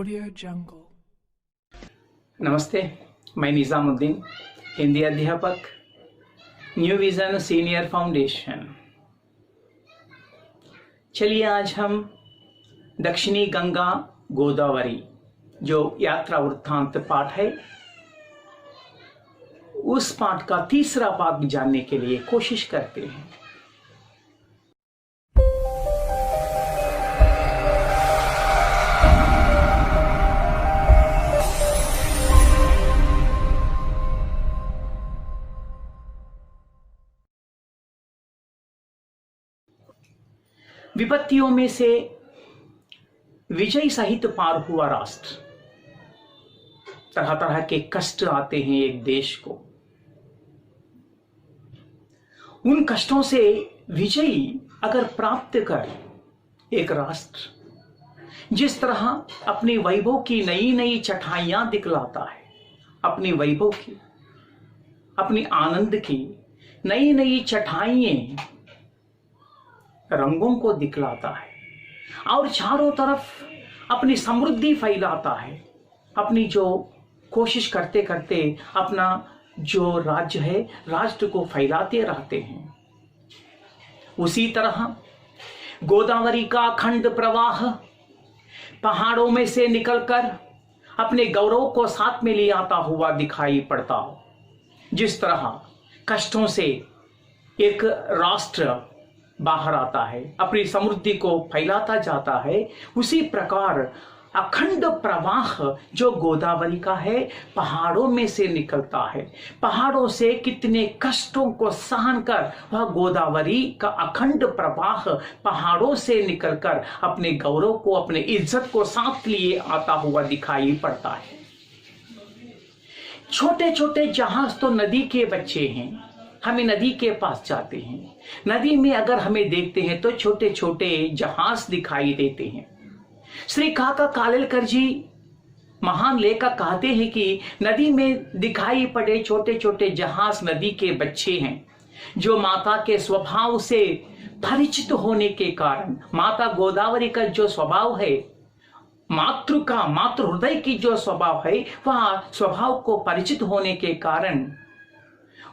Audio Jungle। नमस्ते, मैं निज़ामुद्दीन, हिंदी अध्यापक, न्यू विजन सीनियर फाउंडेशन। चलिए आज हम दक्षिणी गंगा गोदावरी जो यात्रा वृत्तांत पाठ है, उस पाठ का तीसरा भाग जानने के लिए कोशिश करते हैं। विपत्तियों में से विजय सहित पार हुआ राष्ट्र। तरह तरह के कष्ट आते हैं एक देश को। उन कष्टों से विजयी अगर प्राप्त कर एक राष्ट्र जिस तरह अपने वैभव की नई नई चटाइयां दिखलाता है, अपने वैभव की, अपनी आनंद की नई नई चटाइयां रंगों को दिखलाता है और चारों तरफ अपनी समृद्धि फैलाता है, अपनी जो कोशिश करते करते अपना जो राज्य है, राष्ट्र को फैलाते रहते हैं। उसी तरह गोदावरी का अखंड प्रवाह पहाड़ों में से निकलकर अपने गौरव को साथ में ले आता हुआ दिखाई पड़ता हो। जिस तरह कष्टों से एक राष्ट्र बाहर आता है, अपनी समृद्धि को फैलाता जाता है, उसी प्रकार अखंड प्रवाह जो गोदावरी का है पहाड़ों में से निकलता है। पहाड़ों से कितने कष्टों को सहन कर वह गोदावरी का अखंड प्रवाह पहाड़ों से निकलकर अपने गौरव को, अपने इज्जत को साथ लिए आता हुआ दिखाई पड़ता है। छोटे छोटे जहाज तो नदी के बच्चे हैं। हमें नदी के पास जाते हैं, नदी में अगर हमें देखते हैं तो छोटे छोटे जहाज दिखाई देते हैं। श्री काका कालेलकर जी महान लेखक कहते हैं कि नदी में दिखाई पड़े छोटे छोटे जहाज नदी के बच्चे हैं, जो माता के स्वभाव से परिचित होने के कारण, माता गोदावरी का जो स्वभाव है, मातृ हृदय की जो स्वभाव है, वह स्वभाव को परिचित होने के कारण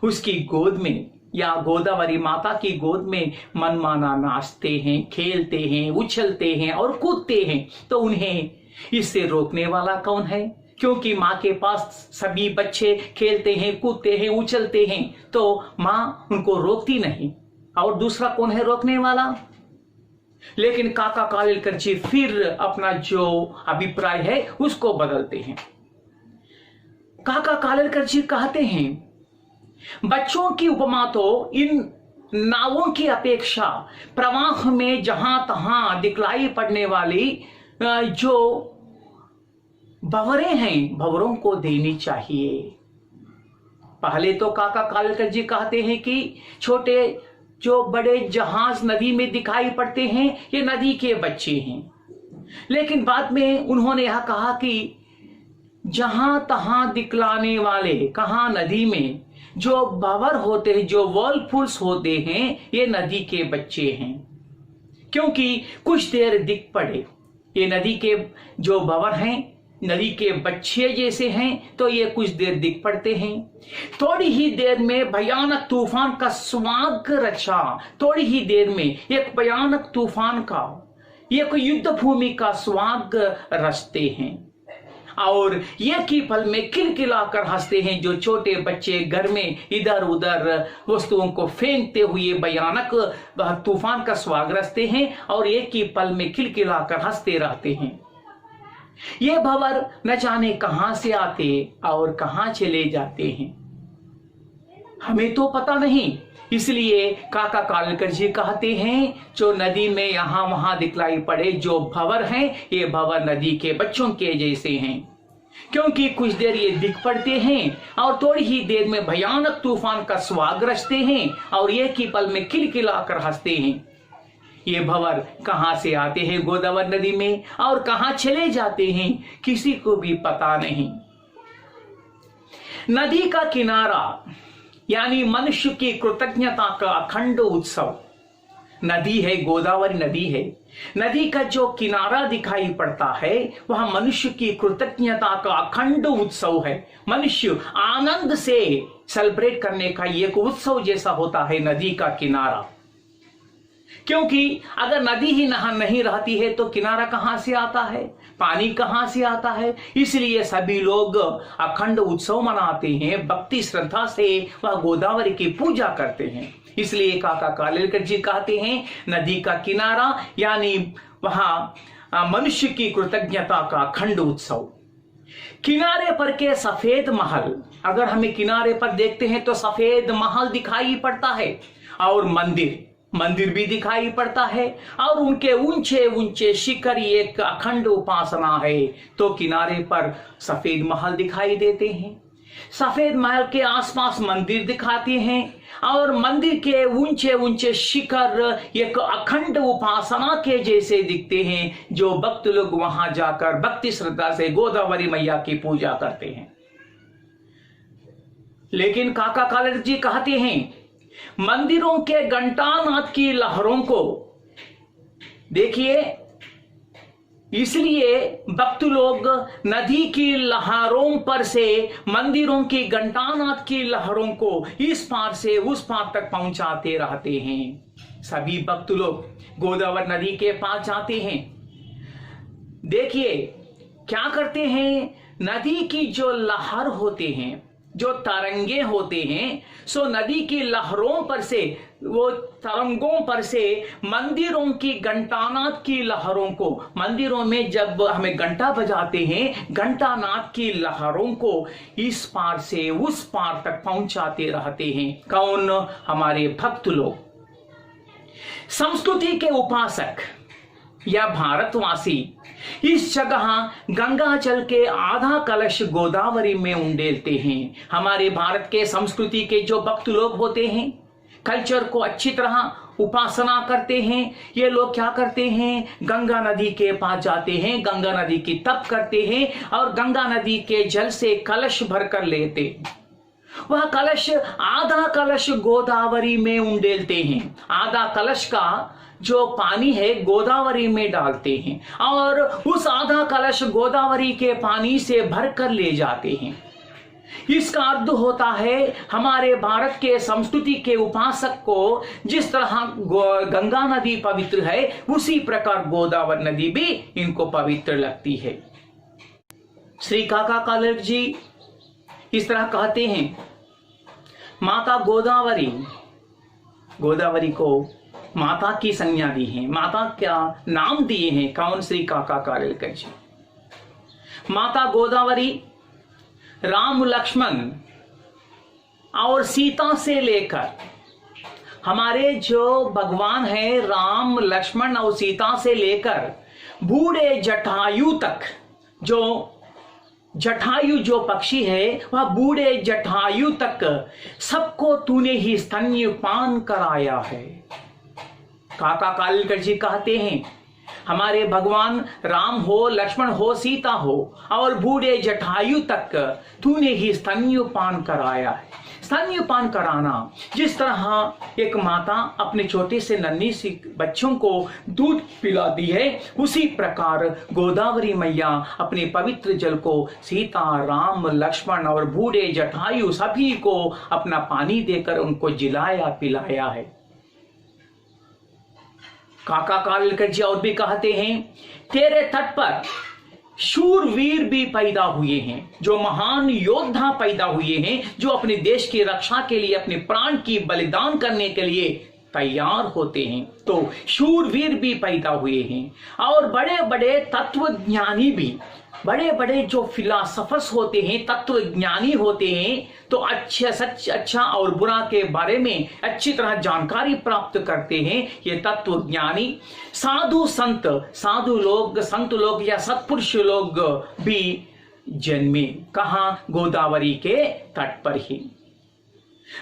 उसकी गोद में या गोदावरी माता की गोद में मनमाना नाचते हैं, खेलते हैं, उछलते हैं और कूदते हैं। तो उन्हें इससे रोकने वाला कौन है? क्योंकि माँ के पास सभी बच्चे खेलते हैं, कूदते हैं, उछलते हैं, तो माँ उनको रोकती नहीं। और दूसरा कौन है रोकने वाला? लेकिन काका कालेलकर जी फिर अपना जो अभिप्राय है उसको बदलते हैं। काका कालेलकर जी कहते हैं, बच्चों की उपमा तो इन नावों की अपेक्षा प्रवाह में जहां तहां दिखलाई पड़ने वाली जो भंवरें हैं, भंवरों को देनी चाहिए। पहले तो काका कालेलकर जी कहते हैं कि छोटे जो बड़े जहाज नदी में दिखाई पड़ते हैं ये नदी के बच्चे हैं। लेकिन बाद में उन्होंने यह कहा कि जहां तहां दिखलाने वाले, कहां नदी में जो भंवर होते हैं, जो वर्लपुल्स होते हैं, ये नदी के बच्चे हैं। क्योंकि कुछ देर दिख पड़े ये नदी के जो भंवर हैं, नदी के बच्चे जैसे हैं, तो ये कुछ देर दिख पड़ते हैं। थोड़ी ही देर में भयानक तूफान का स्वाग रचा, थोड़ी ही देर में एक भयानक तूफान का, एक युद्ध भूमि का स्वाग रचते हैं। और एक ही पल में खिलखिलाकर हंसते हैं जो छोटे बच्चे घर में इधर उधर वस्तुओं को फेंकते हुए भयानक तूफान का स्वागत रचते हैं और एक ही पल में खिलखिलाकर हंसते रहते हैं। ये भंवर न जाने कहां से आते और कहां चले जाते हैं, हमें तो पता नहीं। इसलिए काका कालेलकर जी कहते हैं, जो नदी में यहां वहां दिखलाई पड़े जो भंवर हैं, ये भंवर नदी के बच्चों के जैसे हैं। क्योंकि कुछ देर ये दिख पड़ते हैं और थोड़ी ही देर में भयानक तूफान का स्वाग रचते हैं और एक ही पल में खिलखिलाकर हंसते हैं। ये भंवर कहां से आते हैं गोदावरी नदी में और कहां चले जाते हैं, किसी को भी पता नहीं। नदी का किनारा यानी मनुष्य की कृतज्ञता का अखंड उत्सव नदी है, गोदावरी नदी है। नदी का जो किनारा दिखाई पड़ता है वह मनुष्य की कृतज्ञता का अखंड उत्सव है। मनुष्य आनंद से सेलिब्रेट करने का एक उत्सव जैसा होता है नदी का किनारा। क्योंकि अगर नदी ही नहीं रहती है तो किनारा कहां से आता है, पानी कहां से आता है। इसलिए सभी लोग अखंड उत्सव मनाते हैं, भक्ति श्रद्धा से वह गोदावरी की पूजा करते हैं। इसलिए काका कालेलकर जी कहते हैं नदी का किनारा यानी वहां मनुष्य की कृतज्ञता का अखंड उत्सव। किनारे पर के सफेद महल, अगर हमें किनारे पर देखते हैं तो सफेद महल दिखाई पड़ता है और मंदिर भी दिखाई पड़ता है और उनके ऊंचे ऊंचे शिखर एक अखंड उपासना है। तो किनारे पर सफेद महल दिखाई देते हैं, सफेद महल के आसपास मंदिर दिखाते हैं और मंदिर के ऊंचे ऊंचे शिखर एक अखंड उपासना के जैसे दिखते हैं, जो भक्त लोग वहां जाकर भक्ति श्रद्धा से गोदावरी मैया की पूजा करते हैं। लेकिन काका कालेलकर जी कहते हैं मंदिरों के घंटानाद की लहरों को देखिए, इसलिए भक्त लोग नदी की लहरों पर से मंदिरों की घंटानाद की लहरों को इस पार से उस पार तक पहुंचाते रहते हैं। सभी भक्त लोग गोदावरी नदी के पास जाते हैं। देखिए क्या करते हैं, नदी की जो लहर होते हैं, जो तरंगे होते हैं, सो नदी की लहरों पर से, वो तरंगों पर से मंदिरों की घंटानाद की लहरों को, मंदिरों में जब हमें घंटा बजाते हैं, घंटानाद की लहरों को इस पार से उस पार तक पहुंचाते रहते हैं। कौन? हमारे भक्त लोग, संस्कृति के उपासक या भारतवासी इस जगह गंगा जल के आधा कलश गोदावरी में उंडेलते हैं। हमारे भारत के संस्कृति के जो भक्त लोग होते हैं, कल्चर को अच्छी तरह उपासना करते हैं, ये लोग क्या करते हैं, गंगा नदी के पास जाते हैं, गंगा नदी की तप करते हैं और गंगा नदी के जल से कलश भर कर लेते, वह कलश आधा कलश गोदावरी में उंडेलते हैं। आधा कलश का जो पानी है गोदावरी में डालते हैं और उस आधा कलश गोदावरी के पानी से भर कर ले जाते हैं। इसका अर्थ होता है हमारे भारत के संस्कृति के उपासक को जिस तरह गंगा नदी पवित्र है, उसी प्रकार गोदावरी नदी भी इनको पवित्र लगती है। श्री काका कालेलकर जी इस तरह कहते हैं, माता गोदावरी को माता की संज्ञा दी है। माता क्या नाम दिए हैं? कौन? श्री काका कालेलकर जी। माता गोदावरी राम लक्ष्मण और सीता से लेकर हमारे जो भगवान है, राम लक्ष्मण और सीता से लेकर बूढ़े जटायु तक, जो जटायु जो पक्षी है वह बूढ़े जटायु तक सबको तूने ही स्तन्यपान कराया है। काका कालेलकर जी कहते हैं हमारे भगवान राम हो, लक्ष्मण हो, सीता हो और बूढ़े जटायु तक तूने ही स्तन्यपान कराया है। स्तन्यपान कराना, जिस तरह एक माता अपने छोटे से नन्ही सी बच्चों को दूध पिलाती है, उसी प्रकार गोदावरी मैया अपने पवित्र जल को सीता, राम, लक्ष्मण और बूढ़े जटायु सभी को अपना पानी देकर उनको जिलाया पिलाया है। काका कालेलकर जी और भी कहते हैं, तेरे तट पर शूरवीर भी पैदा हुए हैं, जो महान योद्धा पैदा हुए हैं, जो अपने देश की रक्षा के लिए अपने प्राण की बलिदान करने के लिए तैयार होते हैं। तो शूरवीर भी पैदा हुए हैं और बड़े बड़े तत्वज्ञानी भी, बड़े बड़े जो फिलासफर्स होते हैं, तत्वज्ञानी होते हैं, तो अच्छा और बुरा के बारे में अच्छी तरह जानकारी प्राप्त करते हैं। ये तत्वज्ञानी साधु लोग, संत लोग या सत्पुरुष लोग भी जन्मे कहाँ? गोदावरी के तट पर ही।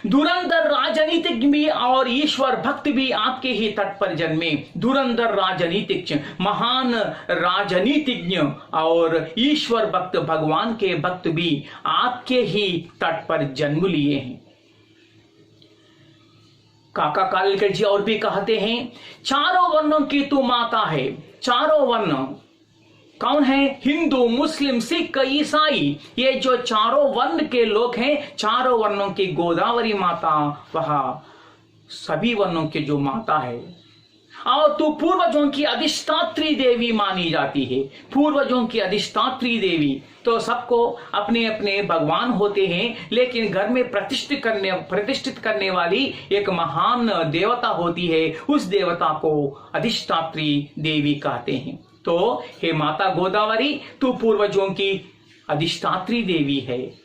धुरंधर राजनीतिज्ञ भी और ईश्वर भक्त भी आपके ही तट पर जन्मे। धुरंधर राजनीतिज्ञ, महान राजनीतिज्ञ और ईश्वर भक्त, भगवान के भक्त भी आपके ही तट पर जन्म लिए हैं। काका कालेलकर जी और भी कहते हैं, चारों वर्णों की तू माता है। चारों वर्ण कौन है? हिंदू, मुस्लिम, सिख, ईसाई, ये जो चारों वर्ण के लोग हैं, चारों वर्णों की गोदावरी माता वह सभी वर्णों के जो माता है। और तू पूर्वजों की अधिष्ठात्री देवी मानी जाती है। पूर्वजों की अधिष्ठात्री देवी तो सबको अपने अपने भगवान होते हैं, लेकिन घर में प्रतिष्ठित करने वाली एक महान देवता होती है। उस देवता को अधिष्ठात्री देवी कहते हैं। तो हे माता गोदावरी, तू पूर्वजों की अधिष्ठात्री देवी है।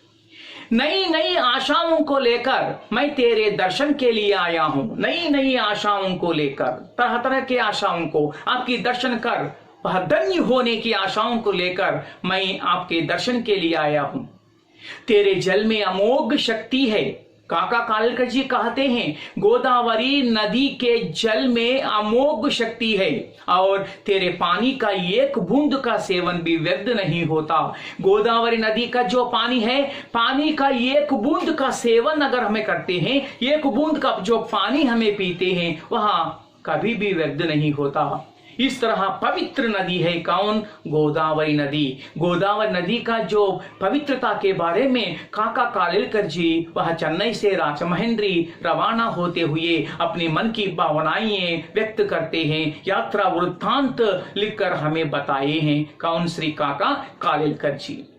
नई नई आशाओं को लेकर मैं तेरे दर्शन के लिए आया हूं। नई नई आशाओं को लेकर, तरह तरह के आशाओं को आपकी दर्शन कर, वह धन्य होने की आशाओं को लेकर मैं आपके दर्शन के लिए आया हूं। तेरे जल में अमोघ शक्ति है। काका कालेलकर जी कहते हैं, गोदावरी नदी के जल में अमोघ शक्ति है और तेरे पानी का एक बूंद का सेवन भी व्यर्थ नहीं होता। गोदावरी नदी का जो पानी है, पानी का एक बूंद का सेवन अगर हमें करते हैं, एक बूंद का जो पानी हमें पीते हैं, वह कभी भी व्यर्थ नहीं होता। इस तरह पवित्र नदी है कौन? गोदावरी नदी। गोदावरी नदी का जो पवित्रता के बारे में काका कालेलकर जी वह चेन्नई से राजमहेंद्री रवाना होते हुए अपने मन की भावनाएं व्यक्त करते हैं, यात्रा वृत्तांत लिखकर हमें बताए हैं कौन? श्री काका कालेलकर जी।